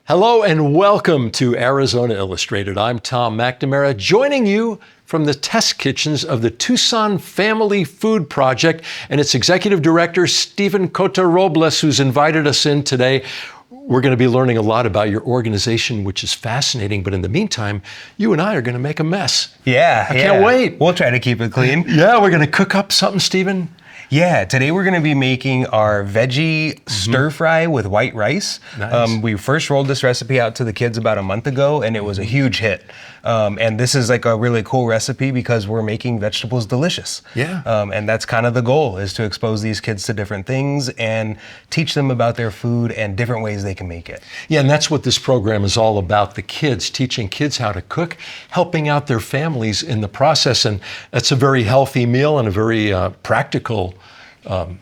Hello and welcome to Arizona Illustrated. I'm Tom McNamara, joining you from the test kitchens of the Tucson Family Food Project and its executive director, Steven Cota-Robles, who's invited us in today. We're going to be learning a lot about your organization, which is fascinating. But in the meantime, you and I are going to make a mess. Yeah, I can't wait. We'll try to keep it clean. Yeah, we're going to cook up something, Steven. Yeah, today we're going to be making our veggie stir fry with white rice. Nice. We first rolled this recipe out to the kids about a month ago, and it was a huge hit. And this is like a really cool recipe because we're making vegetables delicious. Yeah. And that's kind of the goal, is to expose these kids to different things and teach them about their food and different ways they can make it. Yeah, and that's what this program is all about, the kids, teaching kids how to cook, helping out their families in the process. And that's a very healthy meal and a very practical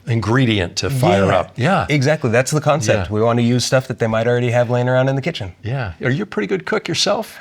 ingredient to fire up. Yeah, exactly. That's the concept. Yeah. We want to use stuff that they might already have laying around in the kitchen. Yeah. Are you a pretty good cook yourself?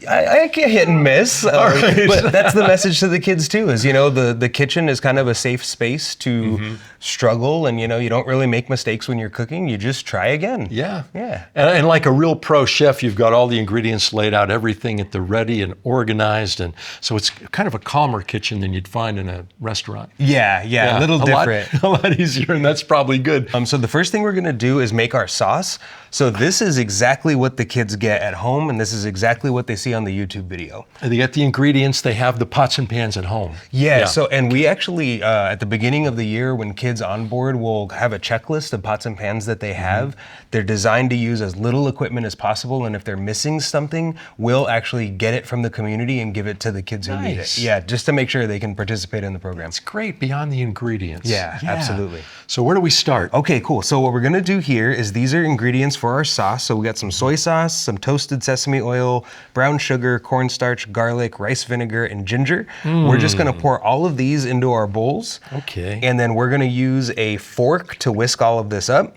I can hit and miss, Right. But that's the message to the kids too, is, the kitchen is kind of a safe space to struggle, and, you don't really make mistakes when you're cooking. You just try again. Yeah. Yeah. And like a real pro chef, you've got all the ingredients laid out, everything at the ready and organized. And so it's kind of a calmer kitchen than you'd find in a restaurant. Yeah, a little different. A lot easier, and that's probably good. So the first thing we're gonna do is make our sauce. So this is exactly what the kids get at home, and this is exactly what they see on the YouTube video. And they get the ingredients, they have the pots and pans at home. Yeah. So, and we actually, at the beginning of the year, when kids onboard, will have a checklist of pots and pans that they have. They're designed to use as little equipment as possible, and if they're missing something, we'll actually get it from the community and give it to the kids who need it. Yeah, just to make sure they can participate in the program. It's great beyond the ingredients. Yeah, absolutely. So where do we start? Okay, cool. So what we're gonna do here is, these are ingredients for our sauce. So we got some soy sauce, some toasted sesame oil, brown sugar, cornstarch, garlic, rice vinegar, and ginger. We're just gonna pour all of these into our bowls. Okay. And then we're gonna use a fork to whisk all of this up.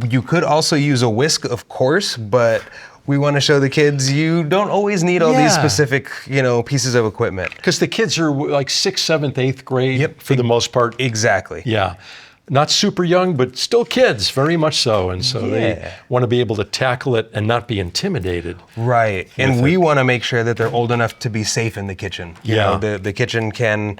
You could also use a whisk, of course, but we want to show the kids you don't always need all these specific, pieces of equipment. Because the kids are like 6th, 7th, 8th grade for the most part. Exactly. Yeah. Not super young, but still kids, very much so. And so they want to be able to tackle it and not be intimidated. Right. And we want to make sure that they're old enough to be safe in the kitchen. You know, the kitchen can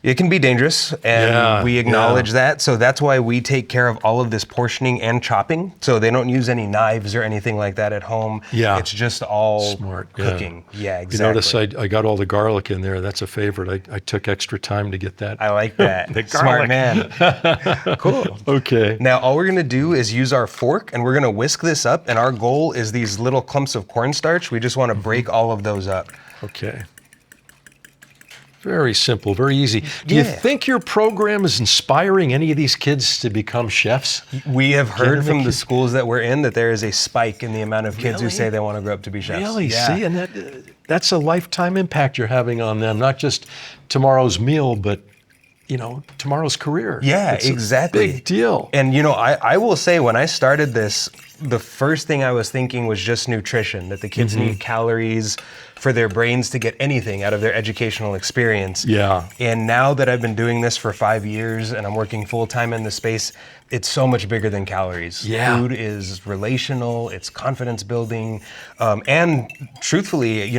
be dangerous, and we acknowledge that. So that's why we take care of all of this portioning and chopping. So they don't use any knives or anything like that at home. Yeah. It's just all smart cooking. Yeah, exactly. You notice I got all the garlic in there. That's a favorite. I took extra time to get that. I like that. Smart man. Cool. Okay. Now all we're gonna do is use our fork, and we're gonna whisk this up, and our goal is these little clumps of cornstarch. We just want to break all of those up. Okay. Very simple, very easy. Do you think your program is inspiring any of these kids to become chefs? We have heard from the schools that we're in that there is a spike in the amount of kids who say they want to grow up to be chefs. Really? Yeah. See, and that's a lifetime impact you're having on them, not just tomorrow's meal, but tomorrow's career. Yeah, it's exactly. A big deal. And I will say, when I started this, the first thing I was thinking was just nutrition, that the kids need calories for their brains to get anything out of their educational experience. Yeah. And now that I've been doing this for 5 years and I'm working full-time in the space, it's so much bigger than calories. Yeah. Food is relational, it's confidence building, and truthfully,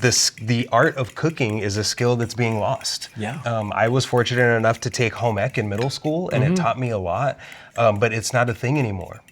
the art of cooking is a skill that's being lost. Yeah. I was fortunate enough to take home ec in middle school, and it taught me a lot, but it's not a thing anymore.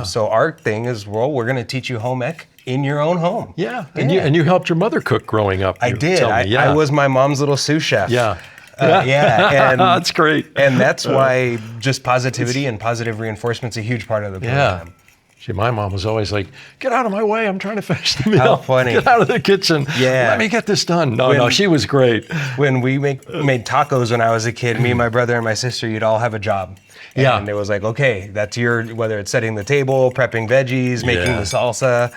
So our thing is, we're going to teach you home ec in your own home. Yeah. And you helped your mother cook growing up. I did. I was my mom's little sous chef. Yeah. And that's great. And that's why just positivity and positive reinforcement's a huge part of the program. See, my mom was always like, "Get out of my way, I'm trying to finish the meal. How funny. Get out of the kitchen. Yeah. Let me get this done." No, she was great. When we made tacos when I was a kid, me, my brother, and my sister, you'd all have a job. And it was like, okay, that's whether it's setting the table, prepping veggies, making the salsa.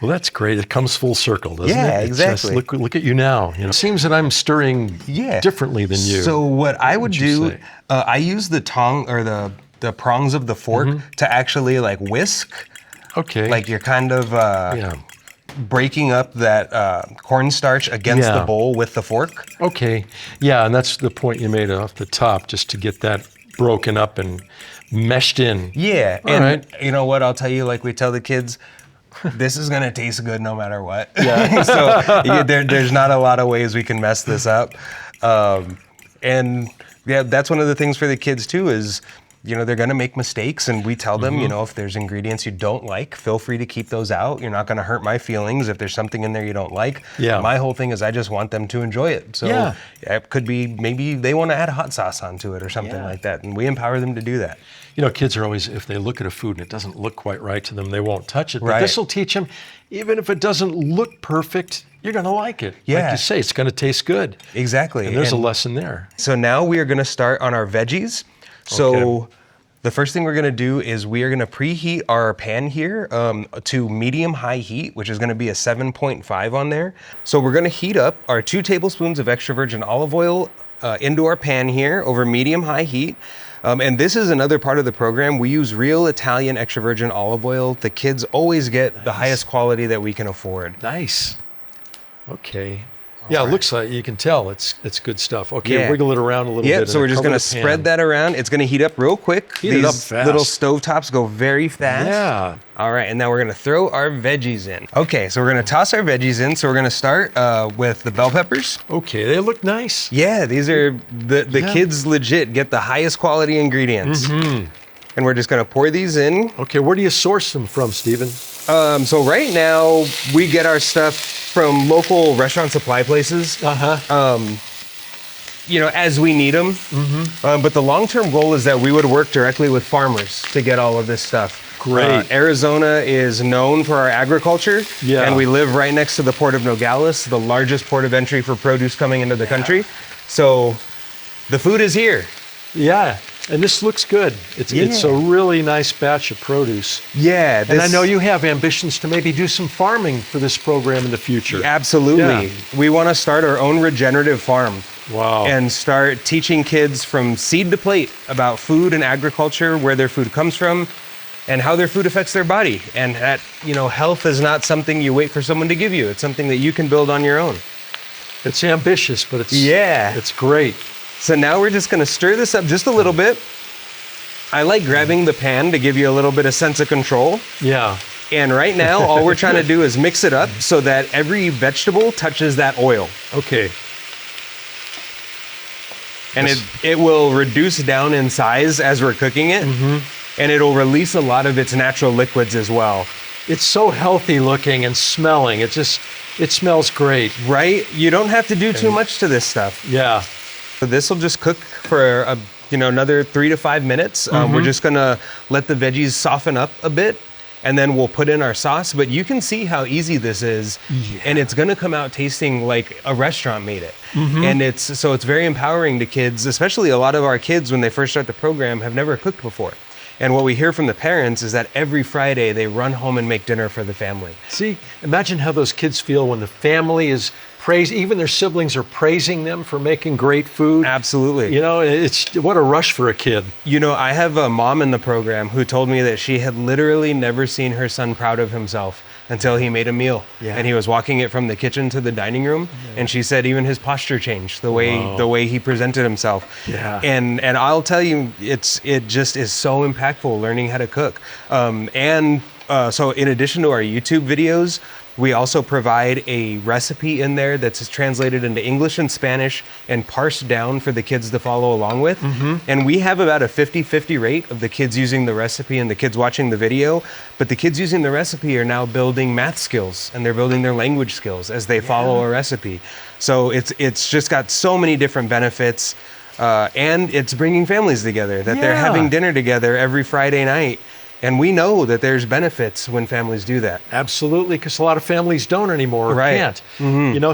Well, that's great. It comes full circle, doesn't it? Yeah, It's exactly. just, look at you now. It seems that I'm stirring differently than you. So what I would do, I use the tongue or the prongs of the fork to actually whisk. Okay. Like you're kind of breaking up that cornstarch against the bowl with the fork. Okay. Yeah, and that's the point you made off the top, just to get that broken up and meshed in. Yeah, All and right. you know what? I'll tell you, like we tell the kids, this is gonna taste good no matter what. Yeah. So there's not a lot of ways we can mess this up, and yeah, that's one of the things for the kids too. Is they're gonna make mistakes, and we tell them, if there's ingredients you don't like, feel free to keep those out. You're not gonna hurt my feelings if there's something in there you don't like. Yeah. My whole thing is I just want them to enjoy it. So it could be maybe they want to add hot sauce onto it or something like that, and we empower them to do that. Kids are always, if they look at a food and it doesn't look quite right to them, they won't touch it. But Right. this will teach them, even if it doesn't look perfect, you're going to like it. Yeah. Like you say, it's going to taste good. Exactly. And there's a lesson there. So now we are going to start on our veggies. So Okay. the first thing we're going to do is we are going to preheat our pan here to medium-high heat, which is going to be a 7.5 on there. So we're going to heat up our 2 tablespoons of extra virgin olive oil into our pan here over medium-high heat. And this is another part of the program. We use real Italian extra virgin olive oil. The kids always get the highest quality that we can afford. Nice. Okay. Yeah, it looks like, you can tell it's good stuff. Okay, Yeah. wiggle it around a little bit. Yep, so and we're just cover gonna the spread pan. that around. It's gonna heat up real quick. Heat it up These fast. little stovetops go very fast. Yeah. All right, and now we're gonna throw our veggies in. Okay, so we're gonna toss our veggies in. So we're gonna start with the bell peppers. Okay, they look nice. Yeah, these are, the Yeah. kids legit get the highest quality ingredients. And we're just gonna pour these in. Okay, where do you source them from, Steven? So right now, we get our stuff from local restaurant supply places. As we need them. But the long-term goal is that we would work directly with farmers to get all of this stuff. Great. Arizona is known for our agriculture. Yeah. And we live right next to the port of Nogales, the largest port of entry for produce coming into the country. So the food is here. Yeah, and this looks good. It's a really nice batch of produce. Yeah. And I know you have ambitions to maybe do some farming for this program in the future. Absolutely. Yeah. We want to start our own regenerative farm. Wow. And start teaching kids from seed to plate about food and agriculture, where their food comes from, and how their food affects their body. And that, health is not something you wait for someone to give you. It's something that you can build on your own. It's ambitious, but it's it's great. So now we're just going to stir this up just a little bit. I like grabbing the pan to give you a little bit of sense of control. Yeah. And right now, all we're trying to do is mix it up so that every vegetable touches that oil. Okay. And it will reduce down in size as we're cooking it. And it'll release a lot of its natural liquids as well. It's so healthy looking and smelling. It smells great. Right? You don't have to do too much to this stuff. Yeah. So this will just cook for another 3 to 5 minutes. We're just gonna let the veggies soften up a bit, and then we'll put in our sauce. But you can see how easy this is, and it's gonna come out tasting like a restaurant made it. And it's very empowering to kids, especially a lot of our kids when they first start the program have never cooked before. And what we hear from the parents is that every Friday they run home and make dinner for the family. See, imagine how those kids feel when the family is even their siblings are praising them for making great food. Absolutely. It's what a rush for a kid. I have a mom in the program who told me that she had literally never seen her son proud of himself until he made a meal. Yeah. And he was walking it from the kitchen to the dining room. And she said even his posture changed, the way he presented himself. Yeah. And I'll tell you, it just is so impactful learning how to cook. So in addition to our YouTube videos, we also provide a recipe in there that's translated into English and Spanish and parsed down for the kids to follow along with. And we have about a 50-50 rate of the kids using the recipe and the kids watching the video. But the kids using the recipe are now building math skills, and they're building their language skills as they follow a recipe. So it's just got so many different benefits. And it's bringing families together, that they're having dinner together every Friday night. And we know that there's benefits when families do that. Absolutely, because a lot of families don't anymore or can't.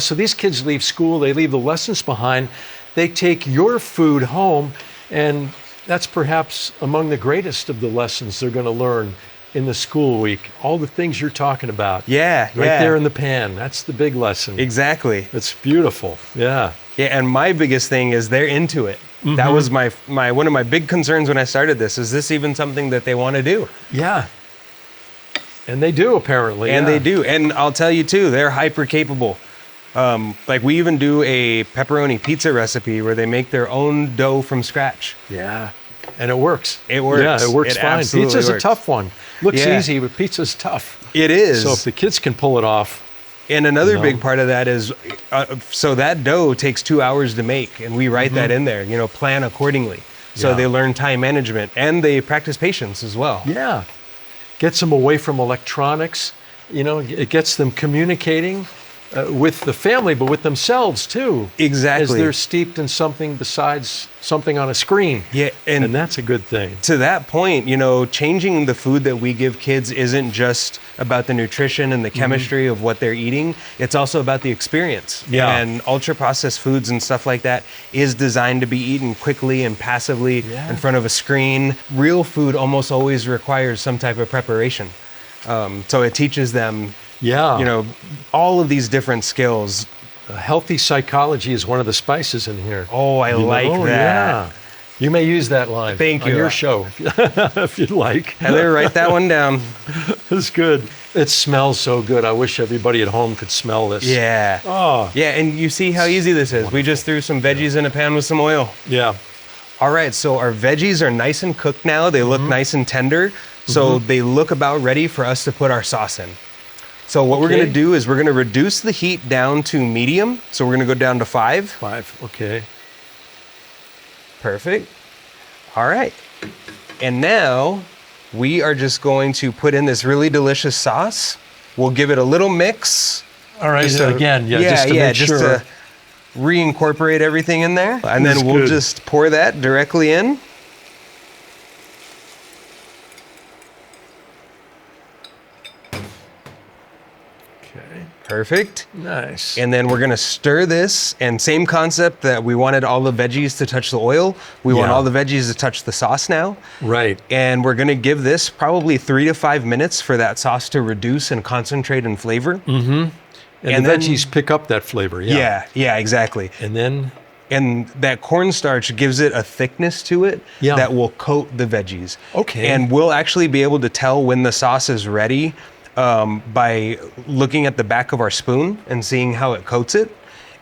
So these kids leave school, they leave the lessons behind, they take your food home, and that's perhaps among the greatest of the lessons they're going to learn in the school week. All the things you're talking about. Right there in the pan. That's the big lesson. Exactly. It's beautiful. Yeah. Yeah, and my biggest thing is they're into it. That was my one of my big concerns when I started this. Is this even something that they want to do? Yeah. And they do, apparently. And they do. And I'll tell you too, they're hyper capable. Like we even do a pepperoni pizza recipe where they make their own dough from scratch. Yeah. And it works. It works. Yeah, it works It fine. absolutely Pizza's works. a tough one. Looks Yeah. easy, but pizza's tough. It is. So if the kids can pull it off. And another No. big part of that is, so that dough takes 2 hours to make, and we write that in there, you know, plan accordingly. So Yeah. they learn time management, and they practice patience as well. Yeah. Gets them away from electronics. You know, it gets them communicating with the family, but with themselves too. Exactly. As they're steeped in something besides something on a screen. Yeah, And that's a good thing. to that point, you know, changing the food that we give kids isn't just about the nutrition and the chemistry of what they're eating. It's also about the experience. Yeah. And ultra processed foods and stuff like that is designed to be eaten quickly and passively Yeah. in front of a screen. Real food almost always requires some type of preparation. So it teaches them, Yeah. you know, all of these different skills. Healthy psychology is one of the spices in here. Oh, I You like know? that. Yeah. You may use that line Thank on you. your show if you'd like. Heather, write that one down. It's good. It smells so good. I wish everybody at home could smell this. Yeah. Oh, Yeah, and you see how easy this is. We just threw some veggies in a pan with some oil. yeah. All right, so our veggies are nice and cooked now. They look nice and tender. So they look about ready for us to put our sauce in. So what we're Okay. gonna do is we're gonna reduce the heat down to medium. So we're gonna go down to 5. 5. Okay. Perfect. All right. And now we are just going to put in this really delicious sauce. We'll give it a little mix. All right. Just So to- again, just to make just sure. to reincorporate everything in there. And That's then we'll good. just pour that directly in. Okay. Perfect. Nice. And then we're gonna stir this, and same concept that we wanted all the veggies to touch the oil. We want Yeah. all the veggies to touch the sauce now. Right. And we're gonna give this probably 3 to 5 minutes for that sauce to reduce and concentrate in flavor. And And the then- veggies pick up that flavor. Yeah. Yeah, exactly. And then, And that cornstarch gives it a thickness to it Yeah. that will coat the veggies. Okay. And we'll actually be able to tell when the sauce is ready by looking at the back of our spoon and seeing how it coats it.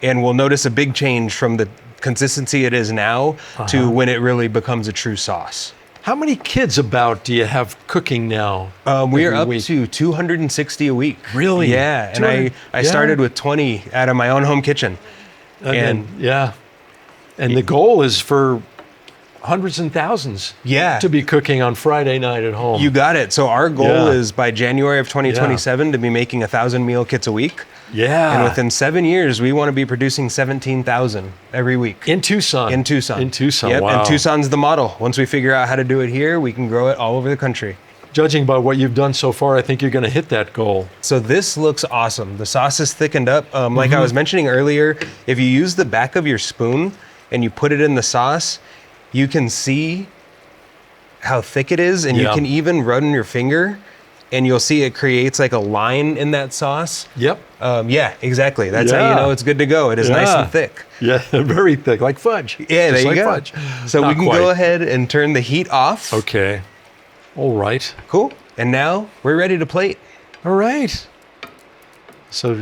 And we'll notice a big change from the consistency it is now to when it really becomes a true sauce. how many kids about do you have cooking now? We are every up week? to 260 a week. Really? Yeah. And 200 I yeah. started with 20 out of my own home kitchen. And yeah. And the goal is for hundreds and thousands Yeah. to be cooking on Friday night at home. You got it. So our goal Yeah. is by January of 2027 to be making 1,000 meal kits a week. yeah. And within 7 years, we want to be producing 17,000 every week. in Tucson. In Tucson. In Tucson. Yep. Wow. And Tucson's the model. Once we figure out how to do it here, we can grow it all over the country. Judging by what you've done so far, I think you're going to hit that goal. So this looks awesome. The sauce is thickened up. Like Mm-hmm. I was mentioning earlier, if you use the back of your spoon and you put it in the sauce, you can see how thick it is, and you Yeah. can even run your finger and you'll see it creates like a line in that sauce. Yep. Yeah, exactly. That's how you Yeah. know it's good to go. It is nice Yeah. and thick. Yeah, very thick, like fudge. Yeah, Just there you like go. Fudge. So Not we can quite. go ahead and turn the heat off. Okay. All right. Cool. And now we're ready to plate. All right. So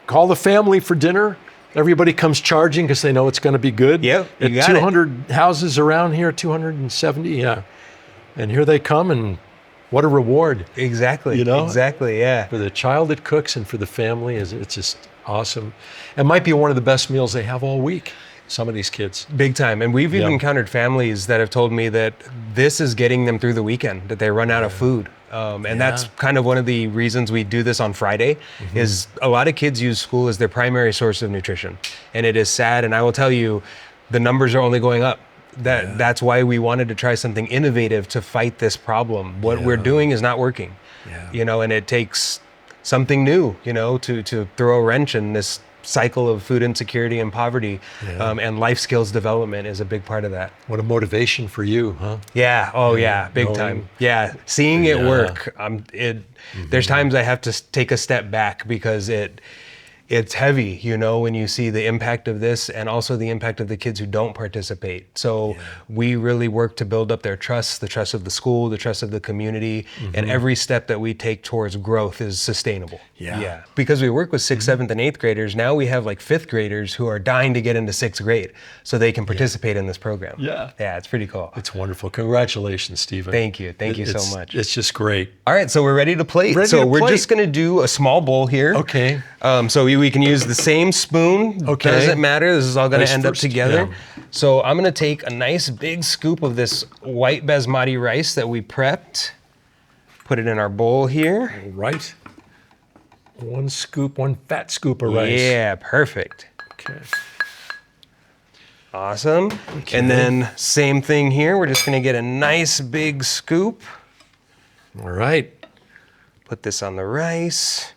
call the family for dinner. Everybody comes charging because they know it's going to be good. Yep, you At got it. 200 houses around here, 270, yeah. And here they come, and what a reward Exactly. You know? Exactly. Yeah. for the child that cooks and for the family. It's just awesome. It might be one of the best meals they have all week, some of these kids. Big time. And we've even Yeah. encountered families that have told me that this is getting them through the weekend, that they run out of food. And that's kind of one of the reasons we do this on Friday is a lot of kids use school as their primary source of nutrition. And it is sad. And I will tell you, the numbers are only going up. That's why we wanted to try something innovative to fight this problem. What we're doing is not working. You know, and it takes something new, you know, to throw a wrench in this cycle of food insecurity and poverty. And life skills development is a big part of that. What a motivation for you, huh? Yeah. Oh, yeah. Big knowing- time. Yeah. Seeing it Yeah. work. There's times I have to take a step back because it's heavy, you know, when you see the impact of this and also the impact of the kids who don't participate. So we really work to build up their trust, the trust of the school, the trust of the community, and every step that we take towards growth is sustainable. Yeah. Because we work with 6th, 7th, and 8th graders, now we have like 5th graders who are dying to get into 6th grade so they can participate in this program. Yeah, it's pretty cool. It's wonderful. Congratulations, Steven. Thank you. Thank you so much. It's just great. All right, so we're ready to plate. We're just going to do a small bowl here. Okay. So we can use the same spoon. Okay. Doesn't matter. This is all going to end up together. Yeah. So I'm going to take a nice big scoop of this white basmati rice that we prepped. Put it in our bowl here. Right. One fat scoop of rice. Yeah, perfect. Okay. Awesome. Okay. And then same thing here. We're just going to get a nice big scoop. All right. Put this on the rice.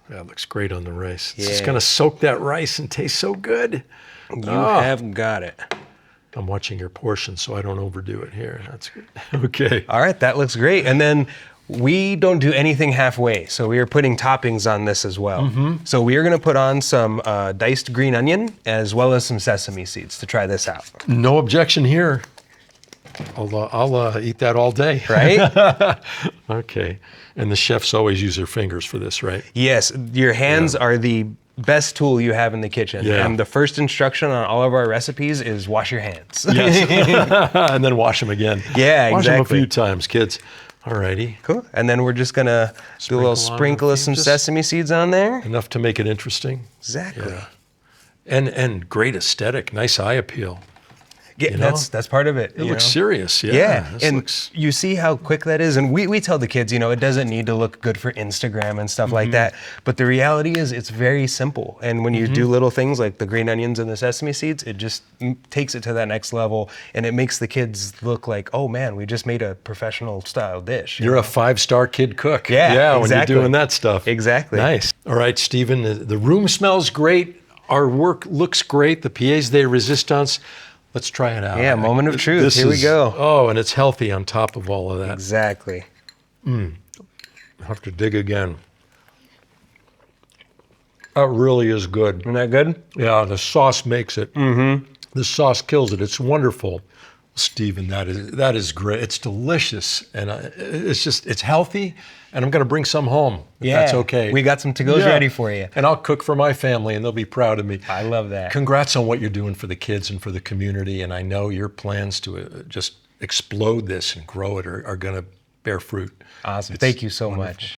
That looks great on the rice. It's just going to soak that rice and taste so good. You have got it. I'm watching your portion so I don't overdo it here. That's good. Okay. All right, that looks great. And then we don't do anything halfway. So we are putting toppings on this as well. So we are going to put on some diced green onion as well as some sesame seeds to try this out. No objection here. I'll eat that all day. Right? Okay. And the chefs always use their fingers for this, right? Yes. Your hands are the best tool you have in the kitchen. Yeah. And the first instruction on all of our recipes is wash your hands. Yes. And then wash them again. Yeah, wash exactly. them a few times, kids. All righty. Cool. And then we're just going to do a little sprinkle of some sesame seeds on there. Enough to make it interesting. Exactly. Yeah. And great aesthetic, nice eye appeal. Yeah, that's part of it. It looks serious, and you see how quick that is. And we tell the kids, it doesn't need to look good for Instagram and stuff like that. But the reality is it's very simple. And when you do little things like the green onions and the sesame seeds, it just takes it to that next level. And it makes the kids look like, oh man, we just made a professional style dish. You're a 5-star kid cook. Yeah, when you're doing that stuff. Exactly. Nice. All right, Steven, the room smells great. Our work looks great. The pièce de résistance. Let's try it out. Yeah, moment of truth. Here we go. Oh, and it's healthy on top of all of that. Exactly. I have to dig again. That really is good. Isn't that good? Yeah, the sauce makes it. The sauce kills it. It's wonderful. Steven, that is great. It's delicious, and it's healthy, and I'm going to bring some home if that's okay. We got some to-goes ready for you. And I'll cook for my family, and they'll be proud of me. I love that. Congrats on what you're doing for the kids and for the community, and I know your plans to just explode this and grow it are going to bear fruit. Awesome. Thank you so much.